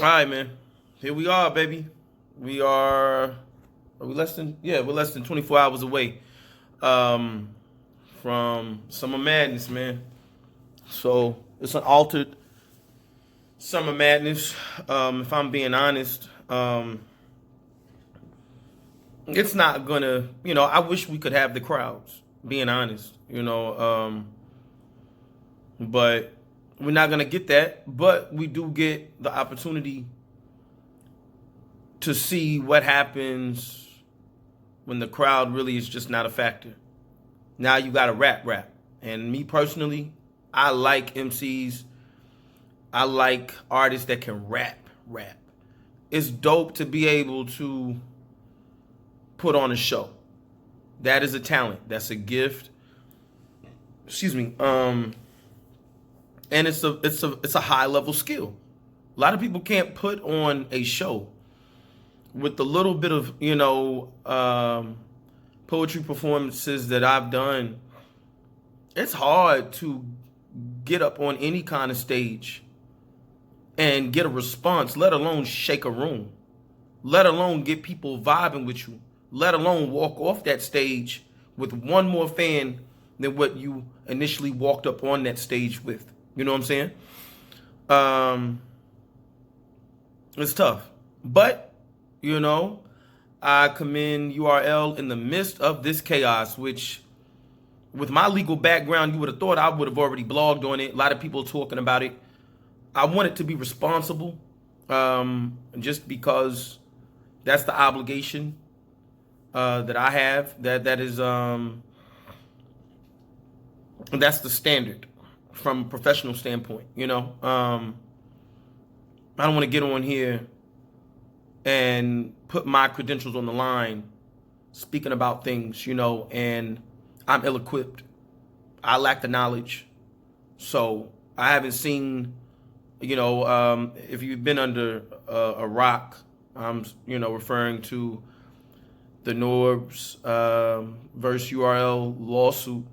All right, man. Here we are, baby. We are. Are we less than? Yeah, we're less than 24 hours away um, from Summer Madness, man. So it's an altered Summer Madness. If I'm being honest, it's not gonna. I wish we could have the crowds. Being honest, but we're not gonna get that. But we do get the opportunity to see what happens when the crowd really is just not a factor. Now you got to rap. And me personally, I like MCs. I like artists that can rap. It's dope to be able to put on a show. That is a talent. That's a gift. Excuse me. And it's a high level skill. A lot of people can't put on a show with the little bit of poetry performances that I've done. It's hard to get up on any kind of stage and get a response, let alone shake a room, let alone get people vibing with you, let alone walk off that stage with one more fan than what you initially walked up on that stage with. You know what I'm saying? It's tough. But, I commend URL in the midst of this chaos, which with my legal background, you would have thought I would have already blogged on it. A lot of people talking about it. I want it to be responsible, just because that's the obligation that I have. That is that's the standard from a professional standpoint. I don't want to get on here and put my credentials on the line speaking about things, and I'm ill-equipped. I lack the knowledge. So I haven't seen, if you've been under a rock, I'm, referring to the Norbs versus URL lawsuit.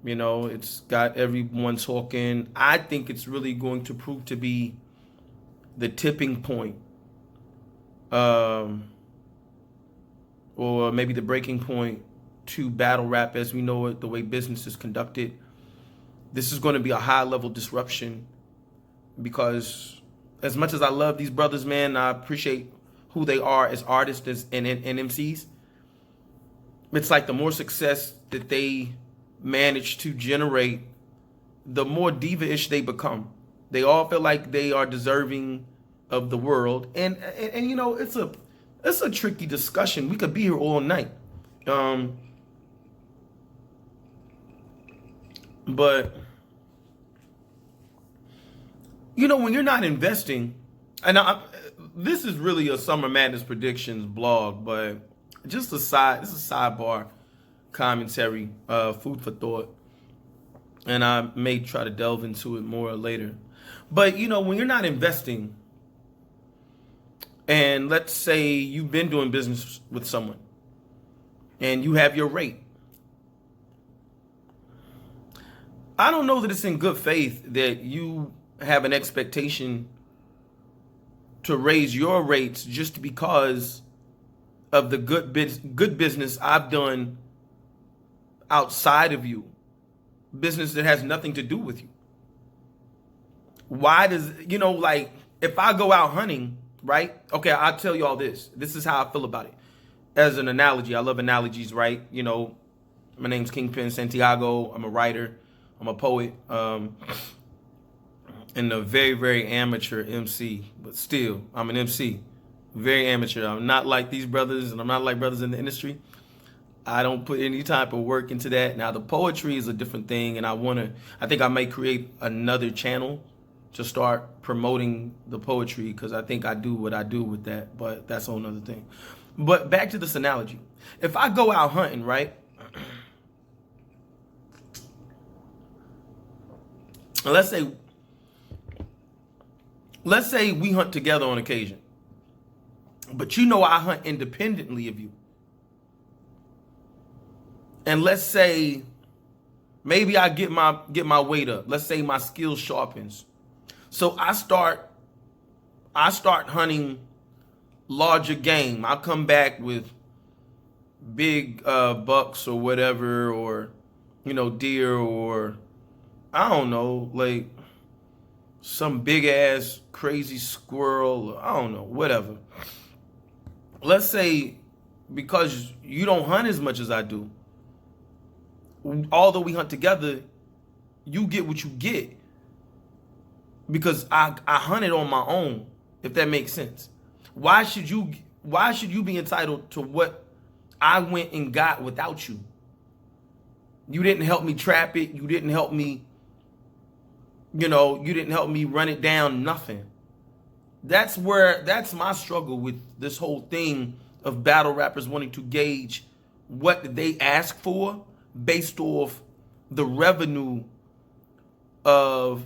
It's got everyone talking. I think it's really going to prove to be the tipping point, or maybe the breaking point to battle rap as we know it, the way business is conducted. This is going to be a high level disruption because as much as I love these brothers, man, I appreciate who they are as artists and MCs. It's like the more success that they manage to generate, the more diva-ish they become. They all feel like they are deserving of the world, and it's a tricky discussion. We could be here all night, but when you're not investing, and this is really a Summer Madness predictions blog, but just this is a sidebar commentary, food for thought, and I may try to delve into it more later. But when you're not investing, and let's say you've been doing business with someone and you have your rate, I don't know that it's in good faith that you have an expectation to raise your rates just because of the good business I've done outside of you, business that has nothing to do with you. Why does, if I go out hunting, right? Okay, I'll tell you all this. This is how I feel about it. As an analogy, I love analogies, right? My name's Kingpin Santiago. I'm a writer. I'm a poet. And a very, very amateur MC. But still, I'm an MC. Very amateur. I'm not like these brothers, and I'm not like brothers in the industry. I don't put any type of work into that. Now, the poetry is a different thing, and I think I may create another channel to start promoting the poetry because I think I do what I do with that, but that's a whole nother thing. But back to this analogy. If I go out hunting, right? Let's say we hunt together on occasion, but I hunt independently of you. And let's say maybe I get my weight up. Let's say my skill sharpens. So I start I start hunting larger game. I come back with big bucks or whatever, or deer, or I don't know, like some big ass crazy squirrel. I don't know, whatever. Let's say because you don't hunt as much as I do, although we hunt together, you get what you get because I hunted on my own. If that makes sense. Why should you be entitled to what I went and got without you? You didn't help me trap it. You didn't help me, you didn't help me run it down, nothing. That's my struggle with this whole thing of battle rappers wanting to gauge what they ask for based off the revenue of,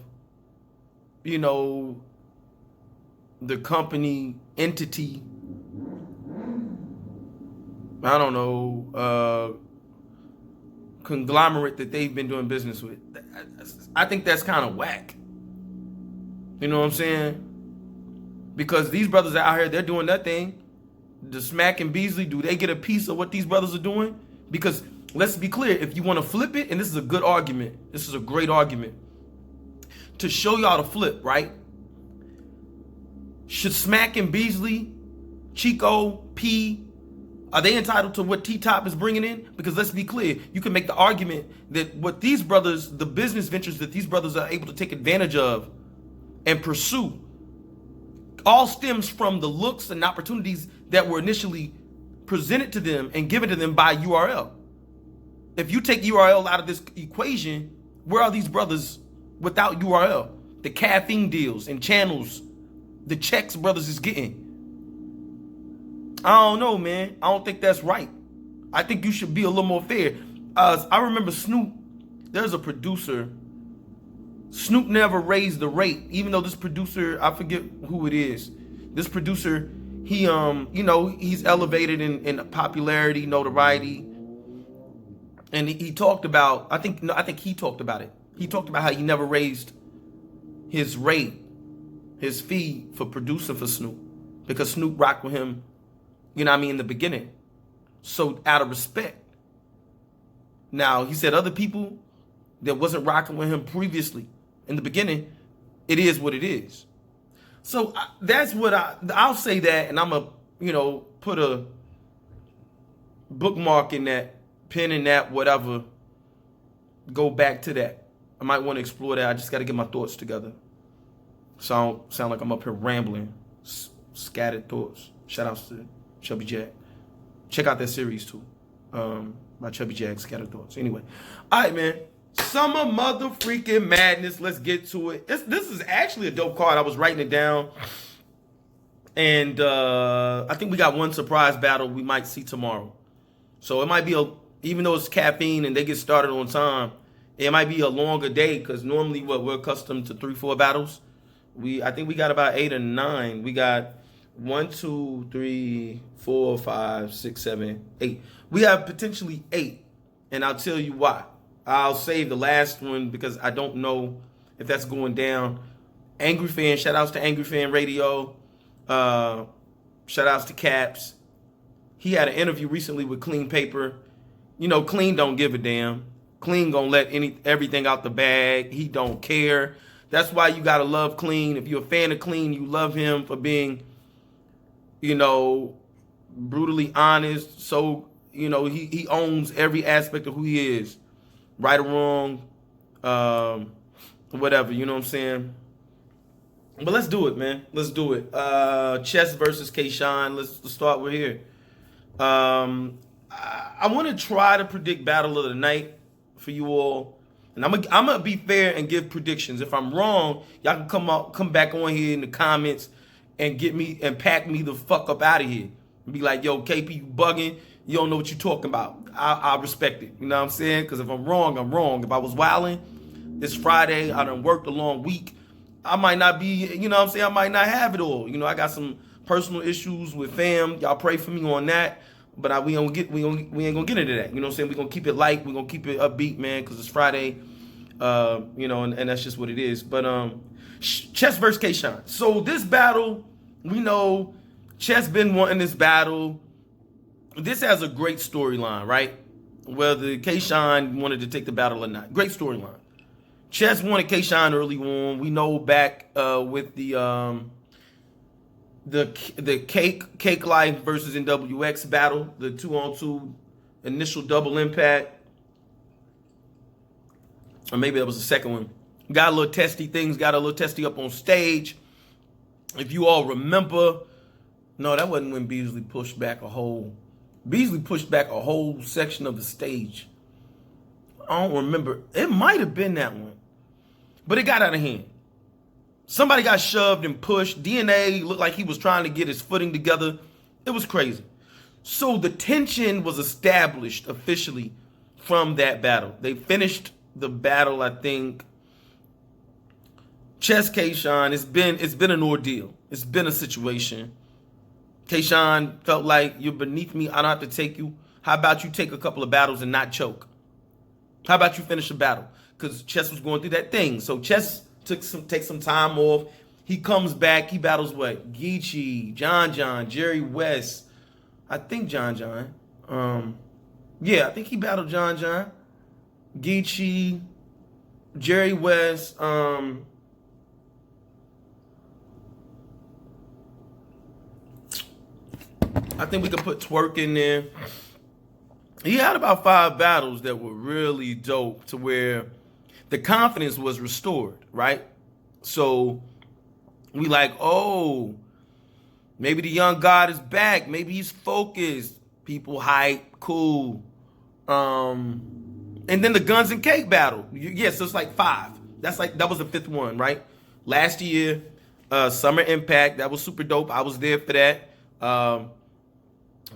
the company entity, I don't know, conglomerate that they've been doing business with. I think that's kind of whack. You know what I'm saying? Because these brothers out here, they're doing their thing. The Smack and Beasley, do they get a piece of what these brothers are doing? Because let's be clear, if you want to flip it, and this is a good argument, this is a great argument, to show y'all the flip, right? Should Smack and Beasley, Chico, P, are they entitled to what T-Top is bringing in? Because let's be clear, you can make the argument that what these brothers, the business ventures that these brothers are able to take advantage of and pursue, all stems from the looks and opportunities that were initially presented to them and given to them by URL. If you take URL out of this equation, where are these brothers without URL? The caffeine deals and channels, the checks brothers is getting. I don't know, man. I don't think that's right. I think you should be a little more fair. I remember Snoop, there's a producer, Snoop never raised the rate, even though this producer, I forget who it is. This producer, he he's elevated in popularity, notoriety. And he talked about, I think he talked about it. He talked about how he never raised his rate, his fee for producing for Snoop, because Snoop rocked with him, in the beginning. So out of respect. Now, he said other people that wasn't rocking with him previously in the beginning, it is what it is. So that's what I'll say that, and I'm going to, put a bookmark in that, pen in that, whatever, go back to that. I might want to explore that. I just got to get my thoughts together. So I don't sound like I'm up here rambling, scattered thoughts. Shout outs to Chubby Jack. Check out that series too, by Chubby Jack, Scattered Thoughts. Anyway, all right, man. Summer mother freaking madness. Let's get to it. This is actually a dope card. I was writing it down, and I think we got one surprise battle we might see tomorrow. So it might be even though it's caffeine and they get started on time, it might be a longer day because normally we're accustomed to 3-4 battles. I think we got about 8 or 9. We got 1, 2, 3, 4, 5, 6, 7, 8. We have potentially 8, and I'll tell you why. I'll save the last one because I don't know if that's going down. Angry Fan, shout outs to Angry Fan Radio. Shout outs to Caps. He had an interview recently with Clean Paper. Clean don't give a damn. Clean gonna let everything out the bag. He don't care. That's why you gotta love Clean. If you're a fan of Clean, you love him for being, brutally honest. So, he owns every aspect of who he is. Right or wrong, whatever, you know what I'm saying? But let's do it, man. Let's do it. Chess versus K-Shine. Let's start with here. I want to try to predict battle of the night for you all. And I'm gonna be fair and give predictions. If I'm wrong, y'all can come back on here in the comments and get me and pack me the fuck up out of here. And be like, yo, KP, you bugging. You don't know what you're talking about. I respect it. You know what I'm saying? Because if I'm wrong, I'm wrong. If I was wilding, it's Friday. I done worked a long week. I might not be, you know what I'm saying? I might not have it all. I got some personal issues with fam. Y'all pray for me on that. But we ain't gonna get into that. You know what I'm saying? We're gonna keep it light. We're gonna keep it upbeat, man, because it's Friday. And that's just what it is. But Chess versus K-Shine. So this battle, We know Chess been wanting this battle. This has a great storyline, right? Whether Kayshawn wanted to take the battle or not. Great storyline. Chess wanted Kayshawn early on. We know back with the Cake Life versus NWX battle, the 2-on-2 initial double impact. Or maybe that was the second one. Got a little testy things, got a little testy up on stage. If you all remember, no, that wasn't when Beasley pushed back a whole section of the stage. I don't remember. It might have been that one. But it got out of hand. Somebody got shoved and pushed. DNA looked like he was trying to get his footing together. It was crazy. So the tension was established officially from that battle. They finished the battle, I think. Chess Kayshawn, it's been an ordeal. It's been a situation. Kayshawn felt like, you're beneath me. I don't have to take you. How about you take a couple of battles and not choke? How about you finish a battle? Because Chess was going through that thing. So Chess takes some time off. He comes back. He battles what? Geechee, John, Jerry West. I think John. Yeah, I think he battled John. Geechee, Jerry West. I think we could put Twerk in there. He had about 5 battles that were really dope to where the confidence was restored, right? So we like, oh, maybe the young God is back. Maybe he's focused. People hype, cool. And then the Guns and Cake battle. Yeah, so it's like 5. That was the 5th one, right? Last year, Summer Impact. That was super dope. I was there for that.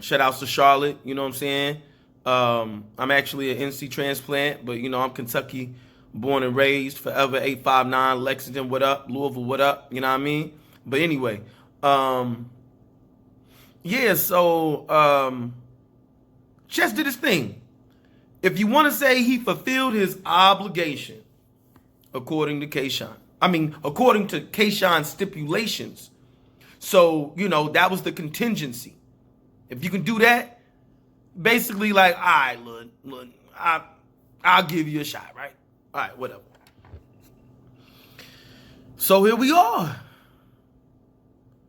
Shout outs to Charlotte, you know what I'm saying? I'm actually an NC transplant, but, I'm Kentucky born and raised, forever 859, Lexington, what up? Louisville, what up? You know what I mean? But anyway, yeah, so Chess did his thing. If you want to say he fulfilled his obligation, according to Kayshawn, according to Kayshawn's stipulations. So, that was the contingency. If you can do that, basically like, all right, look, I'll give you a shot, right? All right, whatever. So here we are.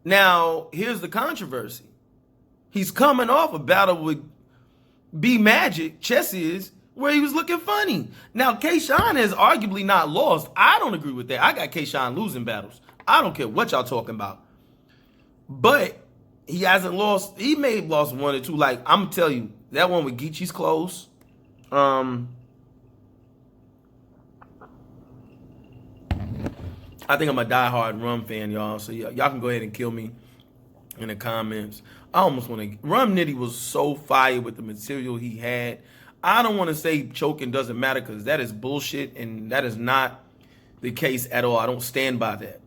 Now, here's the controversy. He's coming off a battle with B Magic, Chess is, where he was looking funny. Now, Kayshawn has arguably not lost. I don't agree with that. I got Kayshawn losing battles. I don't care what y'all talking about. But he hasn't lost. He may have lost 1 or 2. Like, I'm going to tell you, that one with Geechee's close. I think I'm a diehard Rum fan, y'all. So y'all can go ahead and kill me in the comments. I almost want to. Rum Nitty was so fire with the material he had. I don't want to say choking doesn't matter because that is bullshit and that is not the case at all. I don't stand by that.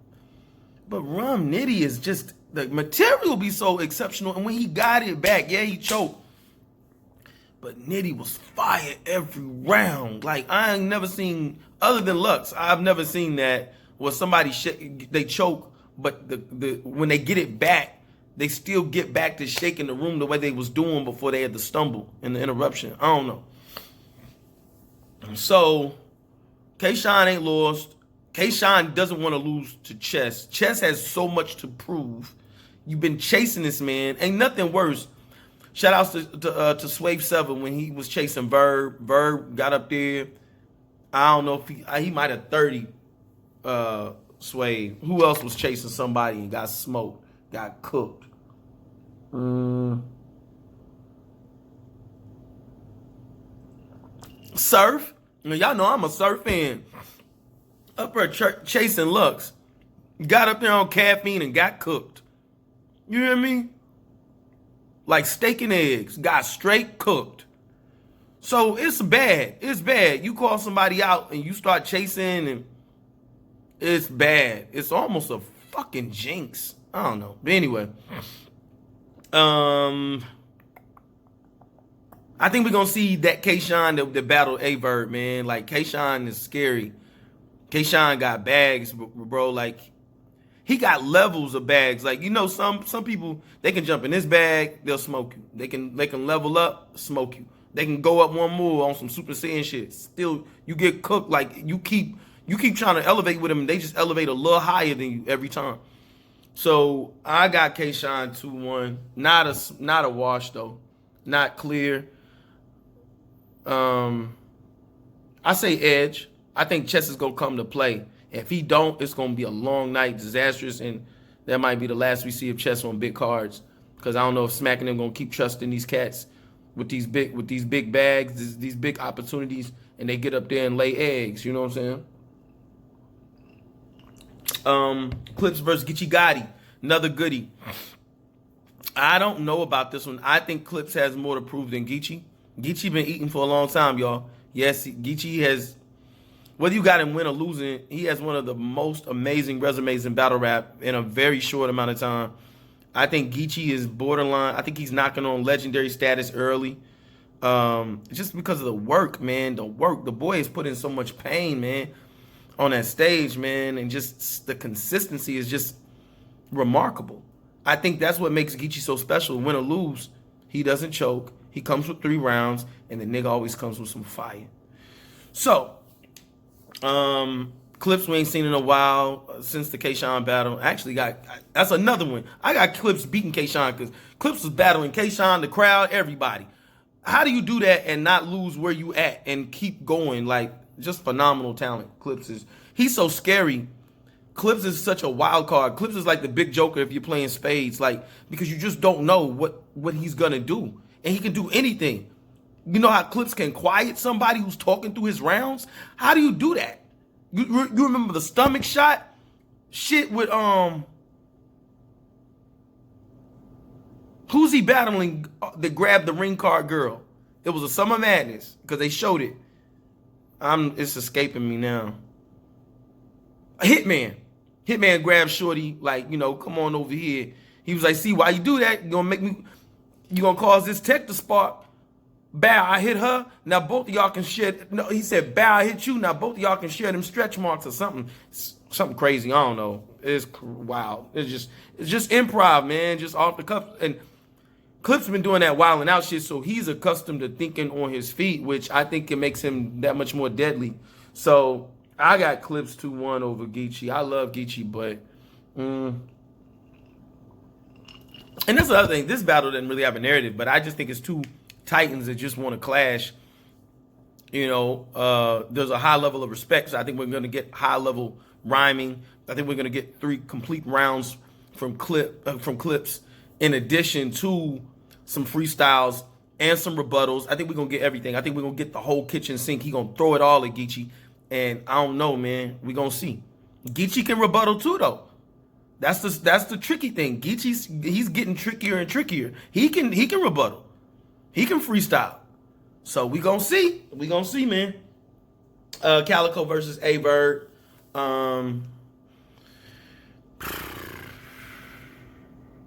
But Rum Nitty is just, the material be so exceptional. And when he got it back, yeah, he choked. But Nitty was fire every round. Like, I ain't never seen, other than Lux, I've never seen that where somebody, they choke, but when they get it back, they still get back to shaking the room the way they was doing before they had the stumble and the interruption. I don't know. So, Kayshawn ain't lost. Kayshawn doesn't want to lose to Chess. Chess has so much to prove. You've been chasing this man. Ain't nothing worse. Shout outs to Swave 7 when he was chasing Verb. Verb got up there. I don't know if he might have 30 Swave. Who else was chasing somebody and got smoked? Got cooked. Surf. Y'all know I'm a Surf fan. Up there chasing Lux. Got up there on caffeine and got cooked. You hear me? Like steak and eggs. Got straight cooked. So it's bad. It's bad. You call somebody out and you start chasing and it's bad. It's almost a fucking jinx. I don't know. But anyway. I think we're going to see that Kayshawn that battle Averb, man. Like, Kayshawn is scary. Kayshawn got bags, bro. Like, he got levels of bags. Like, you know, some people, they can jump in this bag, they'll smoke you. They can level up, smoke you. They can go up one more on some Super Saiyan shit. Still, you get cooked. Like, you keep trying to elevate with them, and they just elevate a little higher than you every time. So I got Kayshawn 2-1. Not a wash though. Not clear. I say edge. I think Chess is gonna come to play. If he don't, it's gonna be a long night, disastrous, and that might be the last we see of Chess on big cards. Because I don't know if smacking them gonna keep trusting these cats with these big bags, these big opportunities, and they get up there and lay eggs. You know what I'm saying? Clips versus Geechee Gotti, another goodie. I don't know about this one. I think Clips has more to prove than Geechee. Geechee been eating for a long time, y'all. Yes, Geechee has, whether you got him win or losing, he has one of the most amazing resumes in battle rap in a very short amount of time. I think Geechee is borderline. I think he's knocking on legendary status early. Just because of the work, man. The work. The boy has put in so much pain, man, on that stage, man. And just the consistency is just remarkable. I think that's what makes Geechee so special. Win or lose, he doesn't choke. He comes with 3 rounds, and the nigga always comes with some fire. So, Clips we ain't seen in a while since the Kayshawn battle. Actually that's another one. I got Clips beating Kayshawn because Clips was battling Kayshawn, the crowd, everybody. How do you do that and not lose where you at and keep going? Like, just phenomenal talent. He's so scary. Clips is such a wild card. Clips is like the big joker if you're playing spades, like, because you just don't know what he's gonna do. And he can do anything. You know how Clips can quiet somebody who's talking through his rounds? How do you do that? You remember the stomach shot? Shit with, who's he battling that grabbed the ring card girl? It was a Summer Madness because they showed it. It's escaping me now. Hitman grabbed Shorty, like, you know, come on over here. He was like, see, why you do that? You gonna cause this tech to spark. Bow, I hit her. Now both of y'all can share. No, he said, bow, I hit you. Now both of y'all can share them stretch marks or something. Something crazy. I don't know. It's wild. It's just improv, man. Just off the cuff. And Clips been doing that wilding out shit, so he's accustomed to thinking on his feet, which I think it makes him that much more deadly. So I got Clips 2-1 over Geechee. I love Geechee, but and that's the other thing. This battle didn't really have a narrative, but I just think it's two Titans that just want to clash. You know, there's a high level of respect, so I think we're going to get high level rhyming. I think we're going to get 3 complete rounds from Clips, in addition to some freestyles and some rebuttals. I think we're going to get everything. I think we're going to get the whole kitchen sink. He's going to throw it all at Geechee, and I don't know, man. We're going to see. Geechee can rebuttal too, though. That's the tricky thing. He's getting trickier and trickier. He can rebuttal. He can freestyle. So we gonna see. We gonna see, man. Calico versus Averb. Man,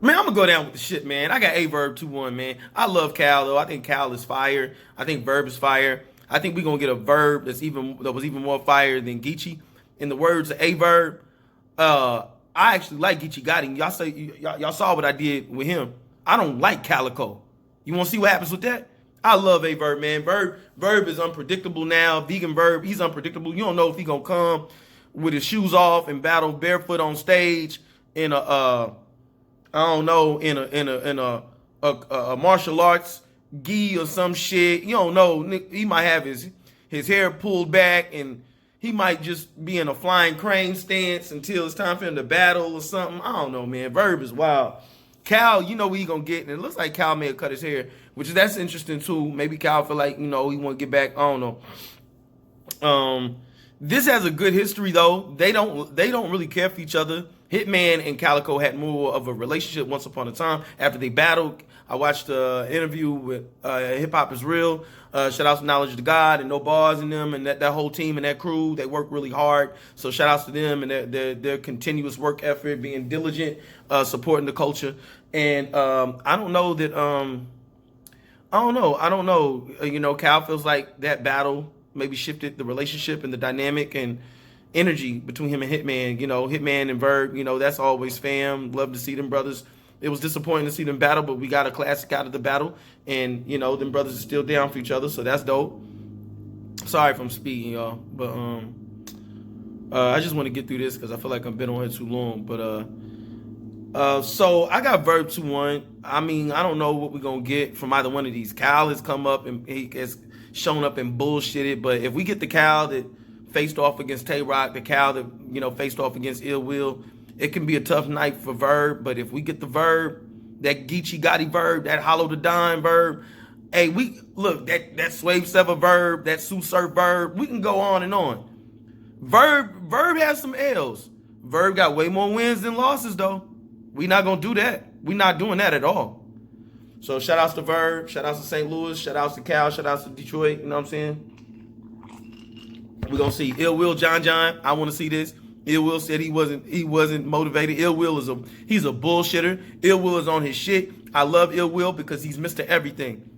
I'm gonna go down with the shit, man. I got Averb 2-1, man. I love Cal though. I think Cal is fire. I think Verb is fire. I think we're gonna get a Verb that was even more fire than Geechee. In the words of Averb, I actually like Geechee Gotti. Y'all saw what I did with him. I don't like Calico. You want to see what happens with that? I love Averb, man. Verb is unpredictable now. Vegan Verb, he's unpredictable. You don't know if he gonna come with his shoes off and battle barefoot on stage in a martial arts gi or some shit. You don't know. He might have his hair pulled back and he might just be in a flying crane stance until it's time for him to battle or something. I don't know, man. Verb is wild. Cal, you know what he gonna get, and it looks like Cal may have cut his hair, that's interesting too. Maybe Cal feel like, you know, he want to get back. I don't know. This has a good history though. They don't really care for each other. Hitman and Calico had more of a relationship once upon a time after they battled. I watched the interview with Hip Hop Is Real. Shout out to Knowledge to God and No Bars in them and that whole team and that crew. They work really hard. So shout outs to them and their continuous work effort, being diligent, supporting the culture. And I don't know. You know, Cal feels like that battle maybe shifted the relationship and the dynamic, and energy between him and Hitman. You know, Hitman and Verb, you know, that's always fam. Love to see them brothers. It was disappointing to see them battle, but we got a classic out of the battle. And, you know, them brothers are still down for each other, so that's dope. Sorry if I'm speeding, y'all. But I just want to get through this because I feel like I've been on here too long. But so I got Verb 2-1. I mean, I don't know what we're going to get from either one of these. Cal has come up and he has shown up and bullshitted. But if we get the Cal that faced off against Tay Rock, the Cal that, you know, faced off against Ill Will, it can be a tough night for Verb. But if we get the Verb, that Geechee Gotti Verb, that Hollow the Dime Verb, hey, we look, that Swave Sever Verb, that Sue Surf Verb, we can go on and on. Verb has some L's. Verb got way more wins than losses, though. We not gonna do that. We not doing that at all. So shout outs to Verb, shout outs to St. Louis, shout outs to Cal, shout outs to Detroit. You know what I'm saying? We're gonna see Ill Will John. I want to see this. Ill Will said he wasn't motivated. Ill Will he's a bullshitter. Ill Will is on his shit. I love Ill Will because he's Mr. Everything.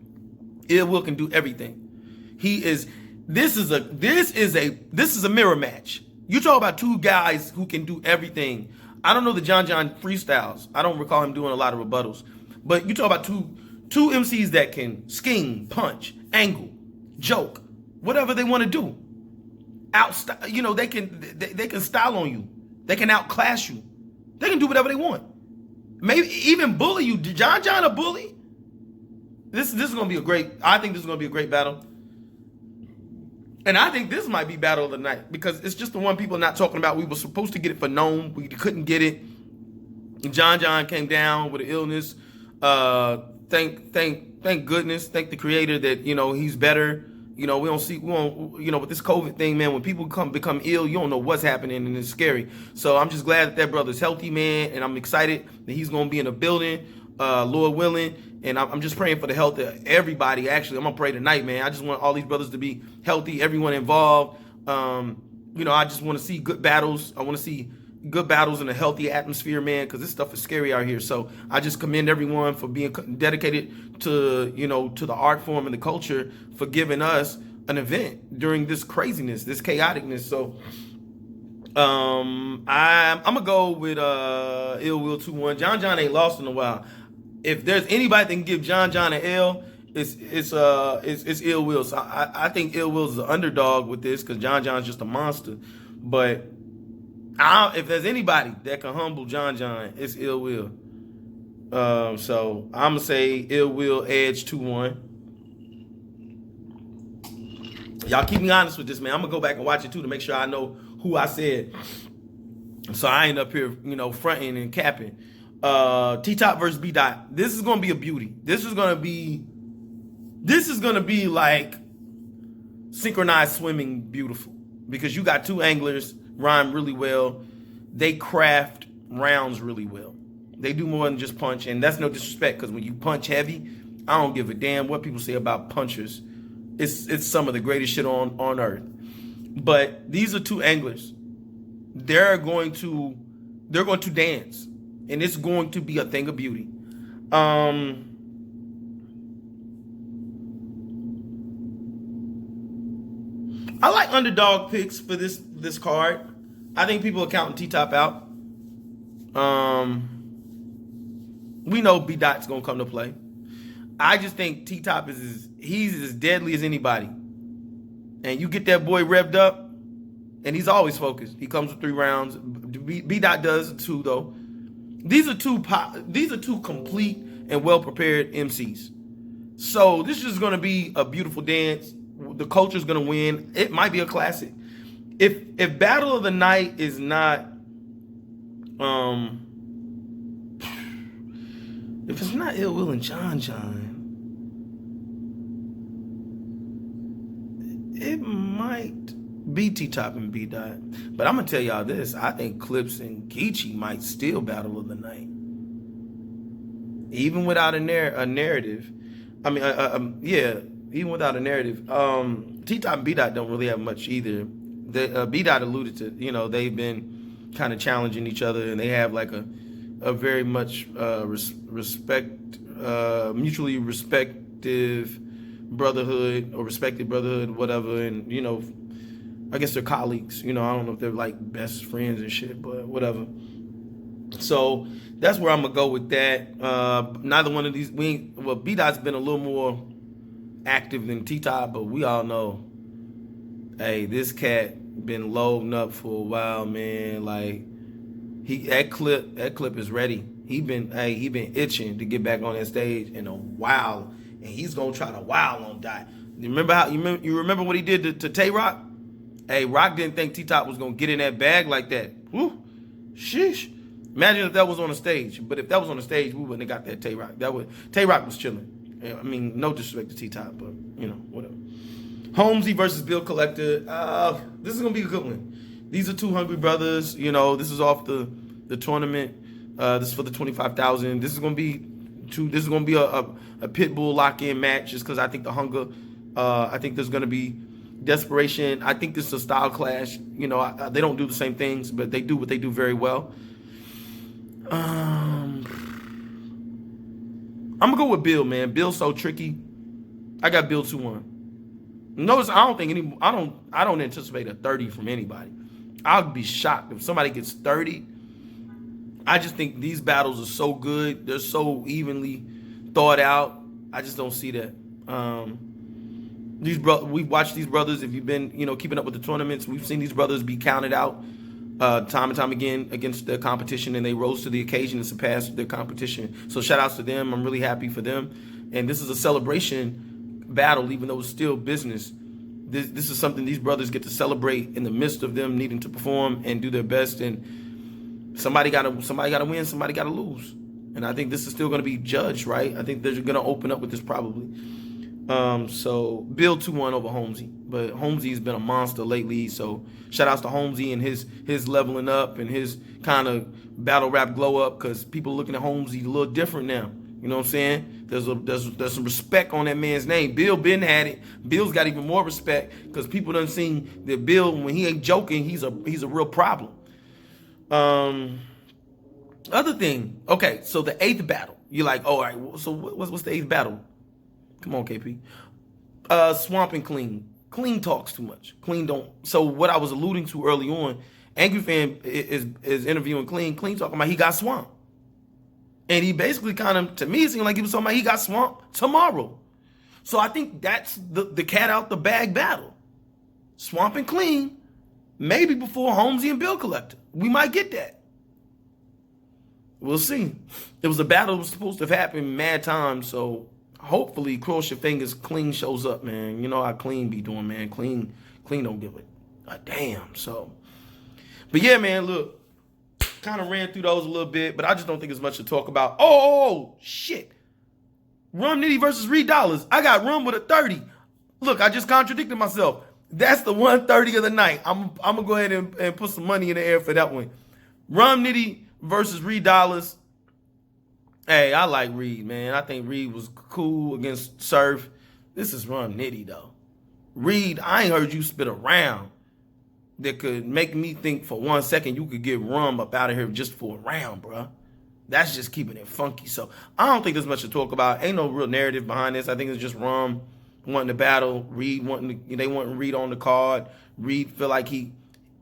Ill Will can do everything. This is a mirror match. You talk about two guys who can do everything. I don't know the John freestyles. I don't recall him doing a lot of rebuttals. But you talk about two MCs that can scheme, punch, angle, joke, whatever they want to do. You know, they can style on you. They can outclass you. They can do whatever they want. Maybe even bully you. John a bully? This is gonna be I think this is gonna be a great battle. And I think this might be battle of the night because it's just the one people are not talking about. We were supposed to get it for Gnome. We couldn't get it. John came down with an illness. Thank goodness. Thank the creator that, you know, he's better. You know, you know, with this COVID thing, man, when people become ill, you don't know what's happening and it's scary. So I'm just glad that brother's healthy, man. And I'm excited that he's going to be in the building, Lord willing. And I'm just praying for the health of everybody. Actually, I'm going to pray tonight, man. I just want all these brothers to be healthy, everyone involved. You know, I just want to see good battles. I want to see good battles in a healthy atmosphere, man, because this stuff is scary out here. So I just commend everyone for being dedicated to, you know, to the art form and the culture, for giving us an event during this craziness, this chaoticness. So I'm going to go with Ill Will 2-1. John ain't lost in a while. If there's anybody that can give John an L, it's Ill Will. So I think Ill Will's the underdog with this because John's just a monster. But if there's anybody that can humble John, it's Ill Will. So I'm gonna say Ill Will edge 2-1. Y'all keep me honest with this, man. I'm gonna go back and watch it too to make sure I know who I said, so I ain't up here, you know, fronting and capping. T-Top versus B-Dot. This is gonna be a beauty. This is gonna be like synchronized swimming beautiful, because you got two anglers rhyme really well. They craft rounds really well. They do more than just punch, and that's no disrespect, because when you punch heavy, I don't give a damn what people say about punchers. It's some of the greatest shit on earth. But these are two anglers. They're going to dance, and it's going to be a thing of beauty. I like underdog picks for this card. I think people are counting T-Top out. We know B-Dot's gonna come to play. I just think T-Top he's as deadly as anybody. And you get that boy revved up, and he's always focused. He comes with 3 rounds. B-Dot does too, though. These are two complete and well-prepared MCs. So this is gonna be a beautiful dance. The culture's gonna win. It might be a classic. If Battle of the Night is not, if it's not Ill Will and John, it might be T-Top and B-Dot. But I'm gonna tell y'all this: I think Clips and Geechee might steal Battle of the Night, even without a narrative. I mean, yeah, even without a narrative. T-Top and B-Dot don't really have much either. B-Dot alluded to, you know, they've been kind of challenging each other, and they have like a very much mutually respective brotherhood, or respected brotherhood, whatever. And, you know, I guess they're colleagues. You know, I don't know if they're like best friends and shit, but whatever. So that's where I'm gonna go with that. Neither one of these, B-Dot's been a little more active than T-Top, but we all know, hey, this cat been loading up for a while, man. Like that clip is ready. He been itching to get back on that stage in a while, and he's gonna try to wow on Dot. You remember what he did to Tay Rock? Hey, Rock didn't think T-Top was gonna get in that bag like that. Whew, sheesh. Imagine if that was on the stage. But if that was on the stage, we wouldn't have got that Tay Rock. Tay Rock was chilling. I mean, no disrespect to T-Top, but you know, whatever. Holmesy versus Bill Collector. This is gonna be a good one. These are two hungry brothers. You know, this is off the tournament. This is for the 25,000. This is gonna be a pit bull lock-in match, just because I think the hunger. I think there's gonna be desperation. I think this is a style clash. You know, they don't do the same things, but they do what they do very well. I'm gonna go with Bill, man. Bill's so tricky. I got Bill 2-1. Notice I don't anticipate a 30 from anybody. I'll be shocked if somebody gets 30. I just think these battles are so good. They're so evenly thought out. I just don't see that. We've watched these brothers. If you've been, keeping up with the tournaments, we've seen these brothers be counted out time and time again against their competition, and they rose to the occasion and surpassed their competition. So shout outs to them. I'm really happy for them. And this is a celebration battle, even though it's still business. This is something these brothers get to celebrate in the midst of them needing to perform and do their best. And somebody gotta win, somebody gotta lose. And I think this is still gonna be judged, right? I think they're gonna open up with this probably. So Bill 2-1 over Holmesy, but Holmesy's been a monster lately. So shout outs to Holmesy and his leveling up and his kind of battle rap glow up, because people looking at Holmesy a little different now. You know what I'm saying? There's some respect on that man's name. Bill been had it. Bill's got even more respect because people done seen that Bill, when he ain't joking, he's a real problem. Other thing, okay, so the 8th battle. You're like, oh, all right, so what's the 8th battle? Come on, KP. Swamp and Clean. Clean talks too much. Clean don't. So what I was alluding to early on, Angry Fan is interviewing Clean. Clean talking about he got swamped. And he basically kind of, to me, it seemed like he was talking about he got swamped tomorrow. So I think that's the cat out the bag battle. Swamp and Clean, maybe before Holmesy and Bill Collector. We might get that. We'll see. It was a battle that was supposed to have happened mad time, so hopefully cross your fingers Clean shows up, man. You know how Clean be doing, man. Clean don't give a damn. So, but yeah, man, look. Kind of ran through those a little bit, but I just don't think there's much to talk about. Oh, shit. Rum Nitty versus Reed Dollaz. I got Rum with a 30. Look, I just contradicted myself. That's the 130 of the night. I'm going to go ahead and put some money in the air for that one. Rum Nitty versus Reed Dollaz. Hey, I like Reed, man. I think Reed was cool against Surf. This is Rum Nitty, though. Reed, I ain't heard you spit around that could make me think for 1 second you could get Rum up out of here just for a round, bro. That's just keeping it funky. So I don't think there's much to talk about. Ain't no real narrative behind this. I think it's just Rum wanting to battle, Reed wanting Reed on the card. Reed feel like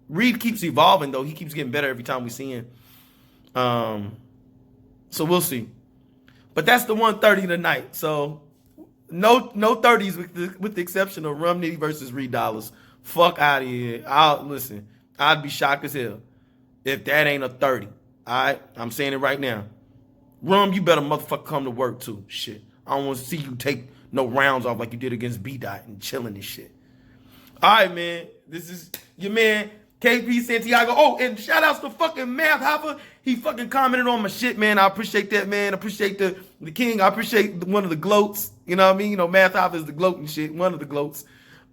Reed keeps evolving, though. He keeps getting better every time we see him. So we'll see. But that's the 130 tonight. So no 30s with the exception of Rum Nitty versus Reed Dollaz. Fuck out of here. I'd be shocked as hell if that ain't a 30. All right? I'm saying it right now. Rum, you better motherfucker come to work too. Shit. I don't want to see you take no rounds off like you did against B-Dot and chilling this shit. All right, man. This is your man, KP Santiago. Oh, and shout outs to fucking Math Hopper. He fucking commented on my shit, man. I appreciate that, man. I appreciate the king. I appreciate one of the gloats. You know what I mean? You know, Math Hopper is the gloat and shit. One of the gloats.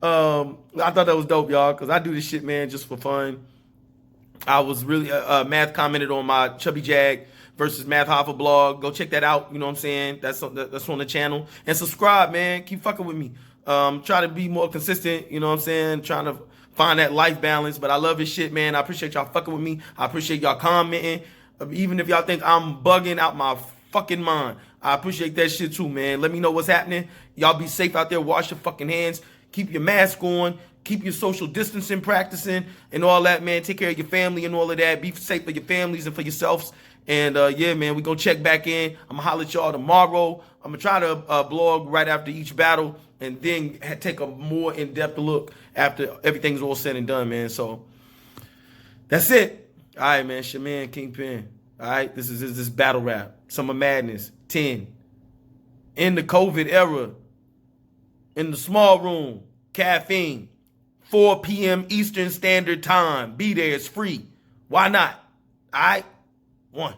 I thought that was dope, y'all, because I do this shit, man, just for fun. I was really, Math commented on my Chubby Jag versus Math Hoffa blog. Go check that out, you know what I'm saying? That's on the channel. And subscribe, man. Keep fucking with me. Try to be more consistent, you know what I'm saying? Trying to find that life balance, but I love this shit, man. I appreciate y'all fucking with me. I appreciate y'all commenting. Even if y'all think I'm bugging out my fucking mind, I appreciate that shit too, man. Let me know what's happening. Y'all be safe out there. Wash your fucking hands. Keep your mask on. Keep your social distancing practicing and all that, man. Take care of your family and all of that. Be safe for your families and for yourselves. And yeah, man, we gonna check back in. I'm gonna holler at y'all tomorrow. I'm gonna try to blog right after each battle and then take a more in-depth look after everything's all said and done, man. So that's it. All right, man. It's your man, Kingpin. All right, this is battle rap. Summer Madness 10. In the COVID era, in the small room, caffeine, 4 p.m. Eastern Standard Time. Be there. It's free. Why not? All right? 1.